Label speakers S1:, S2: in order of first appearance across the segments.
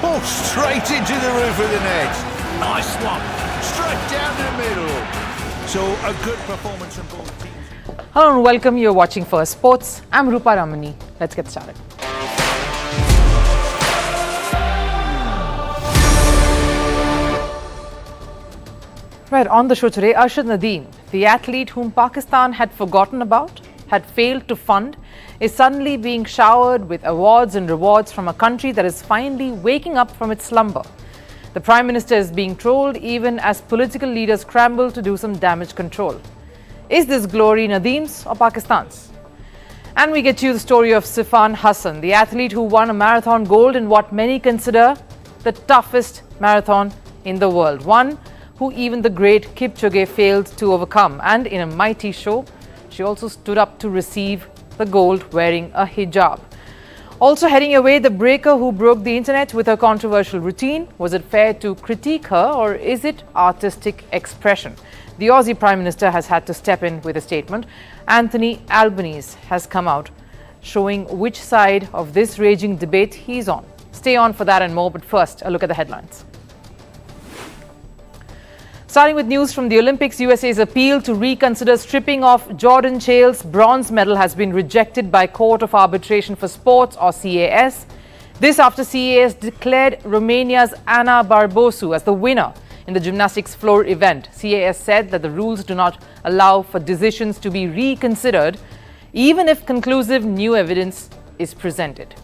S1: Oh, straight into the roof of the net.
S2: Nice one.
S1: Straight down the middle. So a good performance from both teams.
S3: Hello and welcome. You're watching Firstpost. I'm Rupha Ramani. Let's get started. Right, on the show today, Arshad Nadeem, the athlete whom Pakistan had forgotten about, had failed to fund, is suddenly being showered with awards and rewards from a country that is finally waking up from its slumber. The Prime Minister is being trolled even as political leaders scramble to do some damage control. Is this glory Nadeem's or Pakistan's? And we get you the story of Sifan Hassan, the athlete who won a marathon gold in what many consider the toughest marathon in the world. One who even the great Kipchoge failed to overcome. And in a mighty show, she also stood up to receive the gold wearing a hijab. Also heading away, the breaker who broke the internet with her controversial routine. Was it fair to critique her or is it artistic expression? The Aussie Prime Minister has had to step in with a statement. Anthony Albanese has come out showing which side of this raging debate he's on. Stay on for that and more, but first, a look at the headlines. Starting with news from the Olympics, USA's appeal to reconsider stripping off Jordan Chale's bronze medal has been rejected by Court of Arbitration for Sports or CAS. This after CAS declared Romania's Ana Barbosu as the winner in the gymnastics floor event. CAS said that the rules do not allow for decisions to be reconsidered even if conclusive new evidence is presented.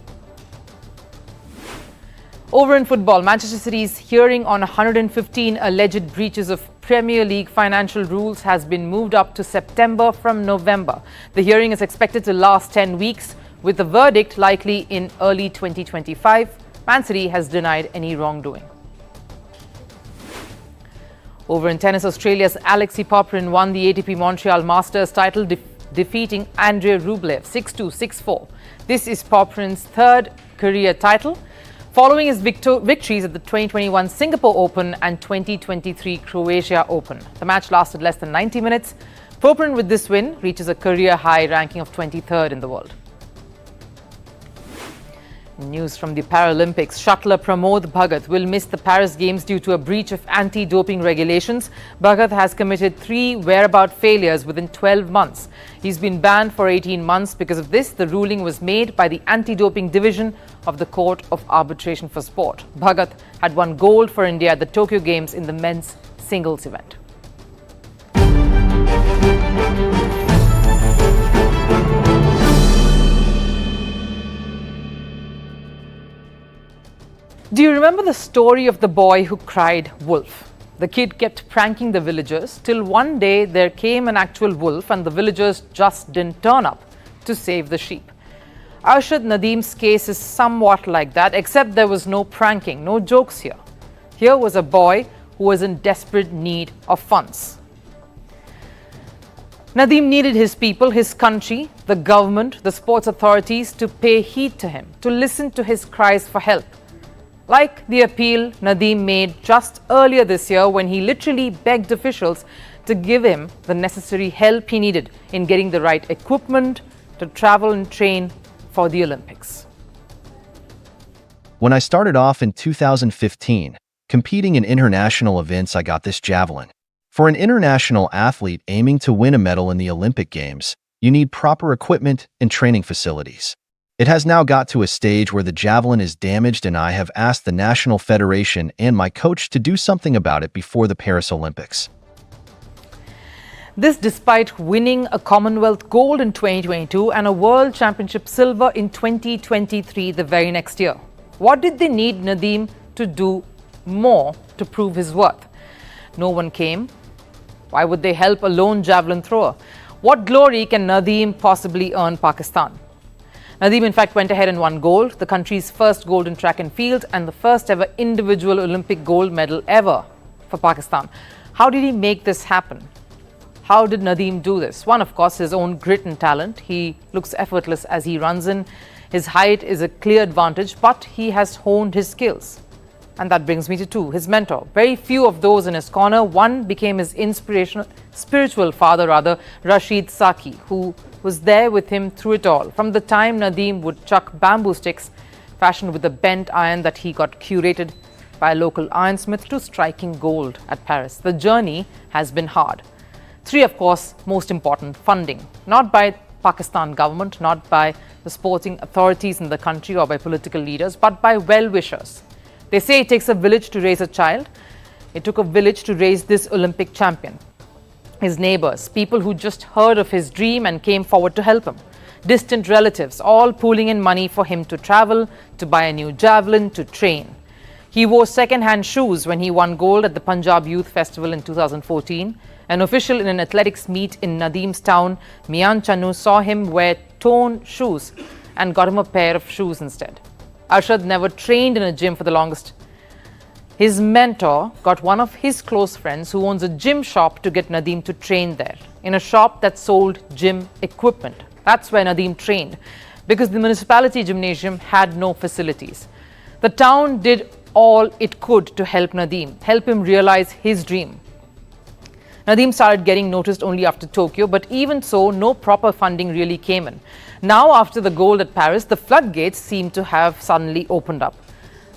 S3: Over in football, Manchester City's hearing on 115 alleged breaches of Premier League financial rules has been moved up to September from November. The hearing is expected to last 10 weeks, with the verdict likely in early 2025. Man City has denied any wrongdoing. Over in tennis, Australia's Alexei Popyrin won the ATP Montreal Masters title, defeating Andrei Rublev 6-2, 6-4. This is Popyrin's third career title, following his victories at the 2021 Singapore Open and 2023 Croatia Open. The match lasted less than 90 minutes. Popyrin with this win reaches a career high ranking of 23rd in the world. News from the Paralympics. Shuttler Pramod Bhagat will miss the Paris Games due to a breach of anti-doping regulations. Bhagat has committed 3 whereabout failures within 12 months. He's been banned for 18 months because of this. The ruling was made by the Anti-Doping Division of the Court of Arbitration for Sport. Bhagat had won gold for India at the Tokyo Games in the men's singles event. Do you remember the story of the boy who cried wolf? The kid kept pranking the villagers till one day there came an actual wolf and the villagers just didn't turn up to save the sheep. Arshad Nadeem's case is somewhat like that, except there was no pranking, no jokes here. Here was a boy who was in desperate need of funds. Nadeem needed his people, his country, the government, the sports authorities to pay heed to him, to listen to his cries for help. Like the appeal Nadeem made just earlier this year when he literally begged officials to give him the necessary help he needed in getting the right equipment to travel and train for the Olympics.
S4: When I started off in 2015, competing in international events, I got this javelin. For an international athlete aiming to win a medal in the Olympic Games, you need proper equipment and training facilities. It has now got to a stage where the javelin is damaged and I have asked the National Federation and my coach to do something about it before the Paris Olympics.
S3: This despite winning a Commonwealth gold in 2022 and a World Championship silver in 2023 the very next year. What did they need Nadeem to do more to prove his worth? No one came. Why would they help a lone javelin thrower? What glory can Nadeem possibly earn Pakistan? Nadeem in fact went ahead and won gold, the country's first gold in track and field and the first ever individual Olympic gold medal ever for Pakistan. How did he make this happen? How did Nadeem do this? One, of course, his own grit and talent. He looks effortless as he runs in. His height is a clear advantage, but he has honed his skills. And that brings me to 2, his mentor. Very few of those in his corner. One became his spiritual father, Rashid Saki, who was there with him through it all. From the time Nadeem would chuck bamboo sticks fashioned with a bent iron that he got curated by a local ironsmith, to striking gold at Paris. The journey has been hard. 3, of course, most important: funding. Not by Pakistan government, not by the sporting authorities in the country or by political leaders, but by well-wishers. They say it takes a village to raise a child. It took a village to raise this Olympic champion. His neighbors, people who just heard of his dream and came forward to help him. Distant relatives, all pooling in money for him to travel, to buy a new javelin, to train. He wore second-hand shoes when he won gold at the Punjab Youth Festival in 2014. An official in an athletics meet in Nadeem's town, Mian Channu, saw him wear torn shoes and got him a pair of shoes instead. Arshad never trained in a gym for the longest. His mentor got one of his close friends who owns a gym shop to get Nadeem to train there, in a shop that sold gym equipment. That's where Nadeem trained, because the municipality gymnasium had no facilities. The town did all it could to help Nadeem, help him realize his dream. Nadeem started getting noticed only after Tokyo, but even so, no proper funding really came in. Now, after the gold at Paris, the floodgates seem to have suddenly opened up.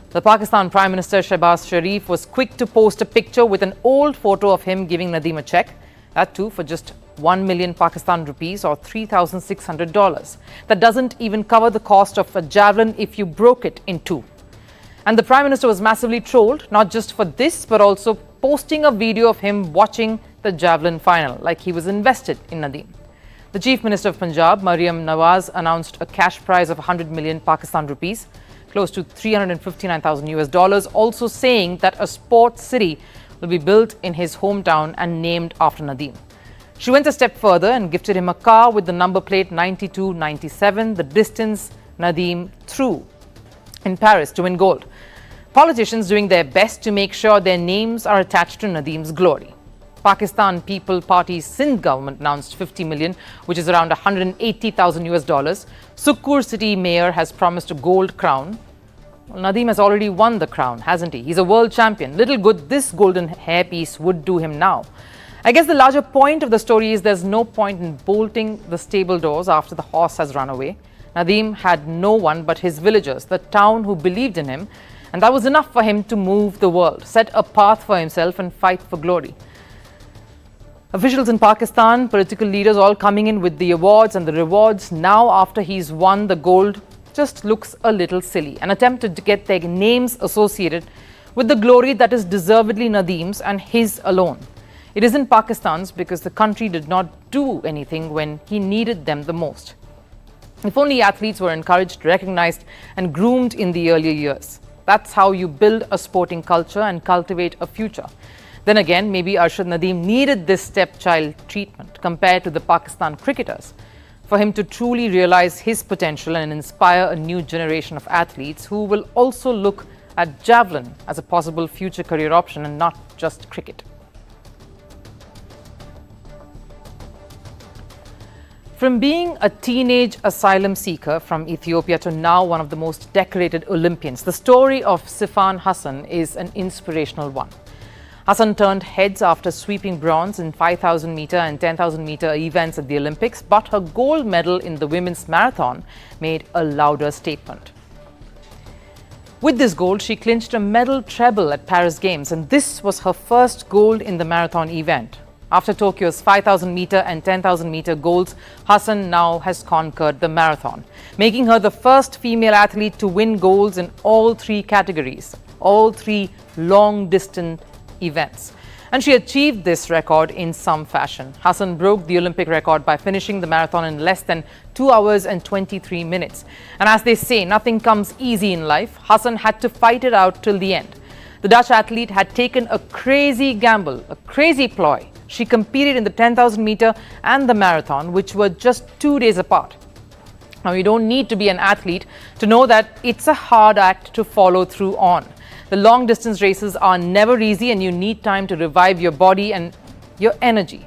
S3: The Pakistan Prime Minister Shehbaz Sharif was quick to post a picture with an old photo of him giving Nadeem a check, that too for just 1 million Pakistan rupees or $3,600. That doesn't even cover the cost of a javelin if you broke it in two. And the Prime Minister was massively trolled, not just for this, but also posting a video of him watching the javelin final, like he was invested in Nadeem. The Chief Minister of Punjab, Maryam Nawaz, announced a cash prize of 100 million Pakistan rupees, close to $359,000, also saying that a sports city will be built in his hometown and named after Nadeem. She went a step further and gifted him a car with the number plate 9297, the distance Nadeem threw in Paris to win gold. Politicians doing their best to make sure their names are attached to Nadeem's glory. Pakistan People Party's Sindh government announced 50 million, which is around $180,000. Sukkur city mayor has promised a gold crown. Well, Nadeem has already won the crown, hasn't he? He's a world champion. Little good this golden hairpiece would do him now. I guess the larger point of the story is there's no point in bolting the stable doors after the horse has run away. Nadeem had no one but his villagers, the town who believed in him, and that was enough for him to move the world, set a path for himself and fight for glory. Officials in Pakistan, political leaders all coming in with the awards and the rewards now after he's won the gold just looks a little silly. An attempt to get their names associated with the glory that is deservedly Nadeem's and his alone. It isn't Pakistan's because the country did not do anything when he needed them the most. If only athletes were encouraged, recognized and groomed in the earlier years. That's how you build a sporting culture and cultivate a future. Then again, maybe Arshad Nadeem needed this stepchild treatment compared to the Pakistan cricketers for him to truly realize his potential and inspire a new generation of athletes who will also look at javelin as a possible future career option and not just cricket. From being a teenage asylum seeker from Ethiopia to now one of the most decorated Olympians, the story of Sifan Hassan is an inspirational one. Hassan turned heads after sweeping bronze in 5,000 meter and 10,000 meter events at the Olympics, but her gold medal in the women's marathon made a louder statement. With this gold, she clinched a medal treble at Paris Games, and this was her first gold in the marathon event. After Tokyo's 5,000 meter and 10,000 meter golds, Hassan now has conquered the marathon, making her the first female athlete to win golds in all three categories, all three long-distance events. And she achieved this record in some fashion. Hassan broke the Olympic record by finishing the marathon in less than 2 hours and 23 minutes. And as they say, nothing comes easy in life. Hassan had to fight it out till the end. The Dutch athlete had taken a crazy gamble, a crazy ploy. She competed in the 10,000 meter and the marathon, which were just 2 days apart. Now, you don't need to be an athlete to know that it's a hard act to follow through on. The long distance races are never easy and you need time to revive your body and your energy.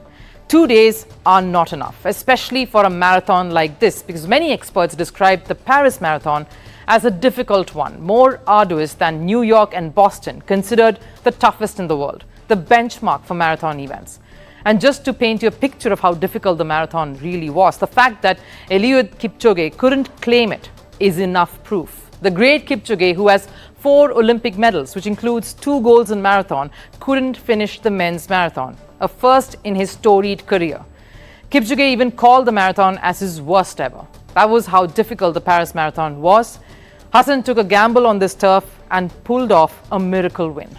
S3: 2 days are not enough, especially for a marathon like this, because many experts describe the Paris Marathon as a difficult one, more arduous than New York and Boston, considered the toughest in the world, the benchmark for marathon events. And just to paint you a picture of how difficult the marathon really was, the fact that Eliud Kipchoge couldn't claim it is enough proof. The great Kipchoge, who has 4 Olympic medals, which includes 2 golds in marathon, couldn't finish the men's marathon, a first in his storied career. Kipchoge even called the marathon as his worst ever. That was how difficult the Paris Marathon was. Hassan took a gamble on this turf and pulled off a miracle win.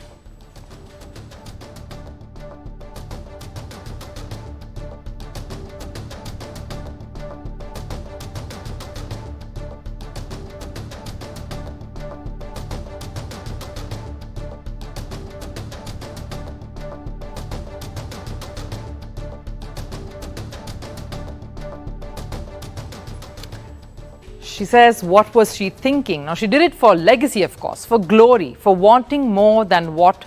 S3: She says, what was she thinking? Now, she did it for legacy, of course, for glory, for wanting more than what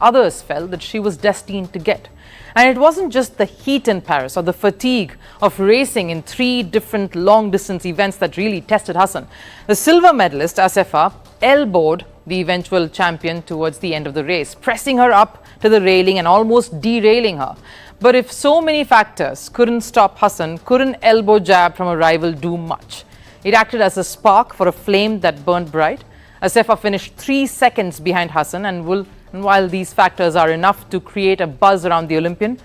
S3: others felt that she was destined to get. And it wasn't just the heat in Paris or the fatigue of racing in 3 different long-distance events that really tested Hassan. The silver medalist, Asefa, elbowed the eventual champion towards the end of the race, pressing her up to the railing and almost derailing her. But if so many factors couldn't stop Hassan, couldn't elbow jab from a rival do much. It acted as a spark for a flame that burned bright. Asefa finished 3 seconds behind Hassan, and while these factors are enough to create a buzz around the Olympian,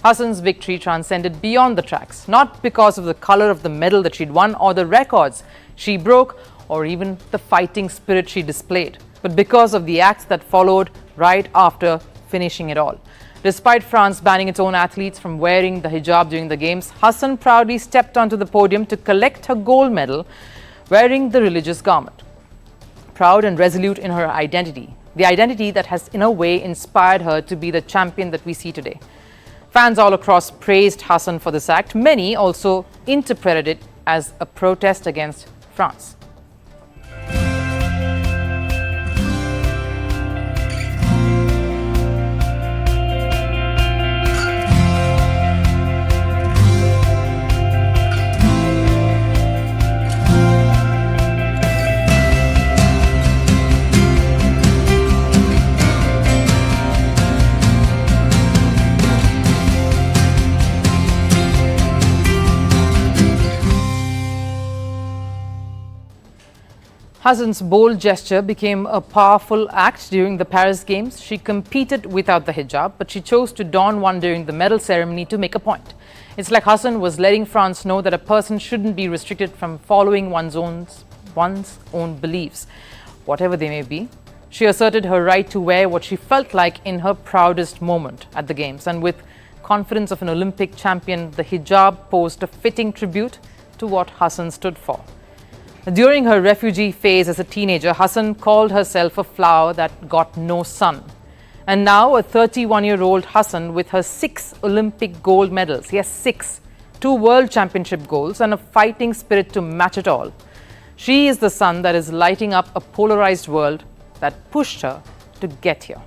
S3: Hassan's victory transcended beyond the tracks, not because of the color of the medal that she'd won or the records she broke or even the fighting spirit she displayed, but because of the acts that followed right after finishing it all. Despite France banning its own athletes from wearing the hijab during the games, Hassan proudly stepped onto the podium to collect her gold medal wearing the religious garment. Proud and resolute in her identity, the identity that has in a way inspired her to be the champion that we see today. Fans all across praised Hassan for this act. Many also interpreted it as a protest against France. Hassan's bold gesture became a powerful act during the Paris Games. She competed without the hijab, but she chose to don one during the medal ceremony to make a point. It's like Hassan was letting France know that a person shouldn't be restricted from following one's own beliefs, whatever they may be. She asserted her right to wear what she felt like in her proudest moment at the Games, and with confidence of an Olympic champion, the hijab posed a fitting tribute to what Hassan stood for. During her refugee phase as a teenager, Hassan called herself a flower that got no sun. And now a 31-year-old Hassan with her 6 Olympic gold medals, yes 6, 2 World Championship golds and a fighting spirit to match it all. She is the sun that is lighting up a polarized world that pushed her to get here.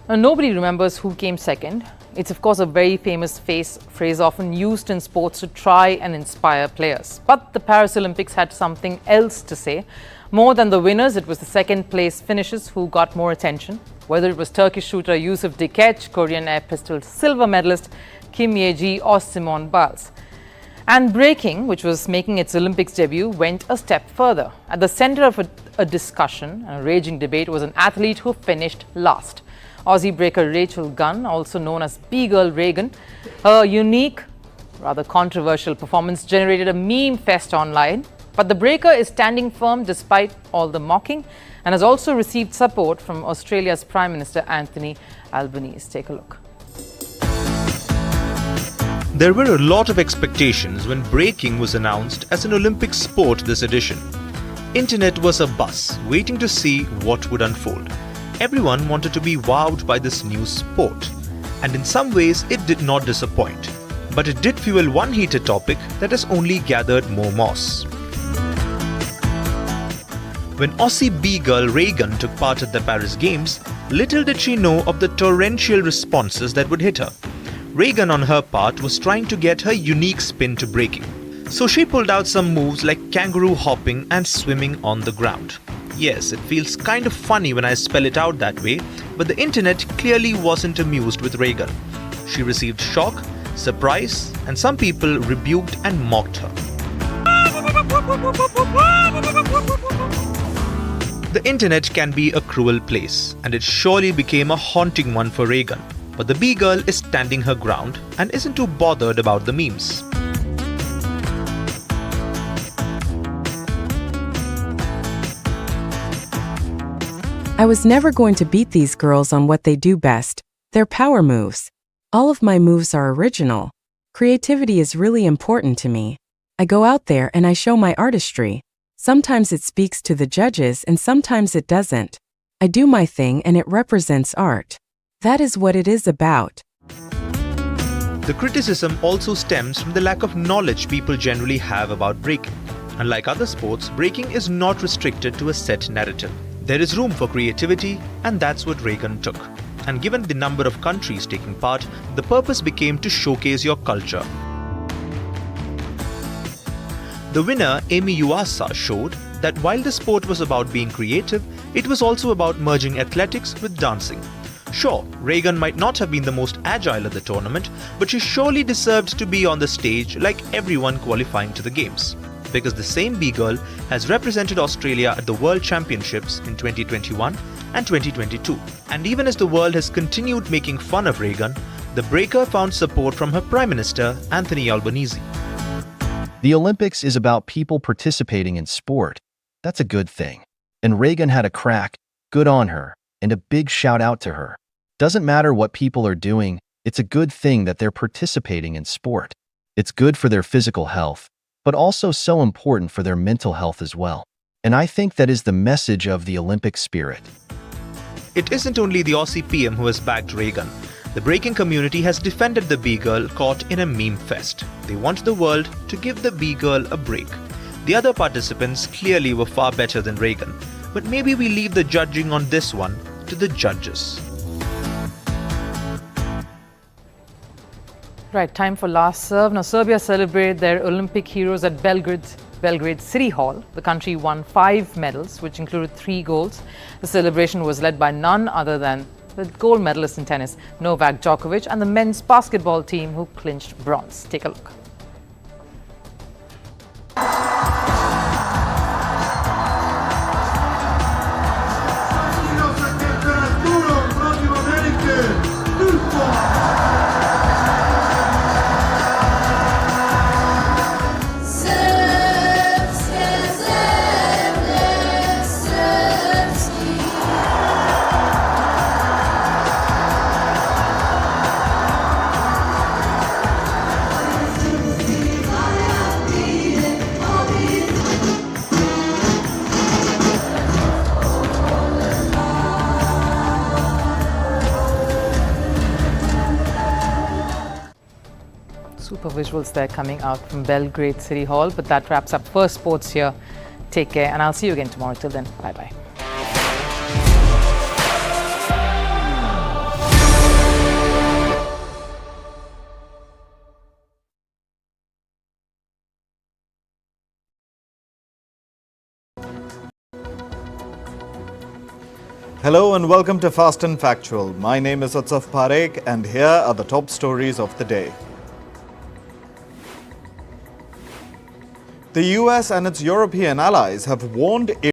S3: Now, nobody remembers who came second. It's of course a very famous phrase often used in sports to try and inspire players. But the Paris Olympics had something else to say. More than the winners, it was the second place finishers who got more attention. Whether it was Turkish shooter Yusuf Dikec, Korean air pistol silver medalist Kim Ye-ji or Simone Biles. And breaking, which was making its Olympics debut, went a step further. At the center of a discussion, a raging debate, was an athlete who finished last. Aussie breaker Rachel Gunn, also known as B-Girl Raygun. Her unique, rather controversial performance generated a meme fest online. But the breaker is standing firm despite all the mocking and has also received support from Australia's Prime Minister Anthony Albanese. Take a look.
S2: There were a lot of expectations when breaking was announced as an Olympic sport this edition. Internet was abuzz, waiting to see what would unfold. Everyone wanted to be wowed by this new sport, and in some ways it did not disappoint. But it did fuel one heated topic that has only gathered more moss. When Aussie B-Girl Raygun took part at the Paris Games, little did she know of the torrential responses that would hit her. Raygun on her part was trying to get her unique spin to breaking. So she pulled out some moves like kangaroo hopping and swimming on the ground. Yes, it feels kind of funny when I spell it out that way, but the internet clearly wasn't amused with Raygun. She received shock, surprise, and some people rebuked and mocked her. The internet can be a cruel place, and it surely became a haunting one for Raygun. But the B-Girl is standing her ground and isn't too bothered about the memes.
S5: I was never going to beat these girls on what they do best, their power moves. All of my moves are original. Creativity is really important to me. I go out there and I show my artistry. Sometimes it speaks to the judges and sometimes it doesn't. I do my thing and it represents art. That is what it is about.
S2: The criticism also stems from the lack of knowledge people generally have about breaking. Unlike other sports, breaking is not restricted to a set narrative. There is room for creativity, and that's what Raygun took. And given the number of countries taking part, the purpose became to showcase your culture. The winner, Amy Uasa, showed that while the sport was about being creative, it was also about merging athletics with dancing. Sure, Raygun might not have been the most agile at the tournament, but she surely deserved to be on the stage like everyone qualifying to the games. Because the same B-Girl has represented Australia at the World Championships in 2021 and 2022. And even as the world has continued making fun of Raygun, the breaker found support from her Prime Minister, Anthony Albanese.
S4: The Olympics is about people participating in sport. That's a good thing. And Raygun had a crack, good on her, and a big shout out to her. Doesn't matter what people are doing, it's a good thing that they're participating in sport. It's good for their physical health, but also so important for their mental health as well. And I think that is the message of the Olympic spirit.
S2: It isn't only the Aussie PM who has backed Raygun. The breaking community has defended the B-Girl caught in a meme fest. They want the world to give the B-Girl a break. The other participants clearly were far better than Raygun, but maybe we leave the judging on this one to the judges.
S3: Right, time for last serve. Now, Serbia celebrated their Olympic heroes at Belgrade City Hall. The country won 5 medals, which included 3 golds. The celebration was led by none other than the gold medalist in tennis, Novak Djokovic, and the men's basketball team who clinched bronze. Take a look. Super visuals there coming out from Belgrade City Hall. But that wraps up Firstpost here. Take care, and I'll see you again tomorrow. Till then, bye-bye.
S6: Hello and welcome to Fast and Factual. My name is Utsaf Parekh and here are the top stories of the day. The US and its European allies have warned